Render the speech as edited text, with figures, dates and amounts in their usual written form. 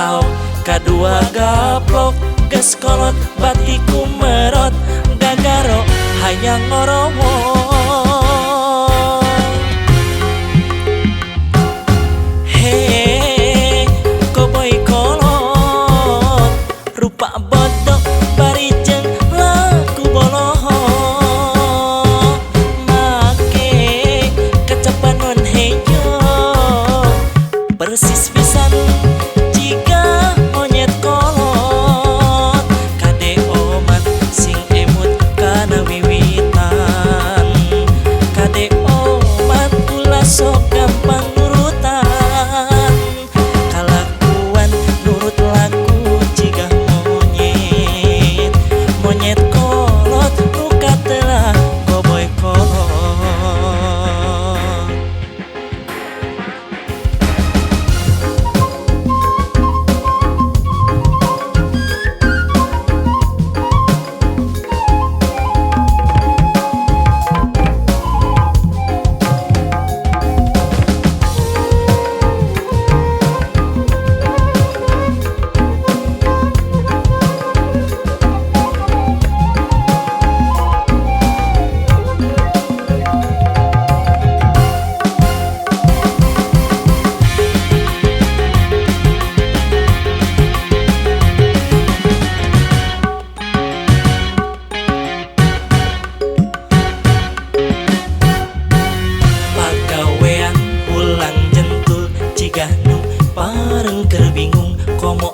Ao kadua gaplok ges kolot batiku merot gagaro hayang ngorowo. Hei koboy kolot rupa bodoh barijeng laku boloho make kecapanon hejo persis pisan jika monyet kolot kade omat sing emut kana wiwitan kade omat ulah sok gampang nurutan kalakuan nurut laku jika monyet monyet kolot luka telah boboy kolot. Pagawean pulang jentul cigah nu pareng keur bingung komo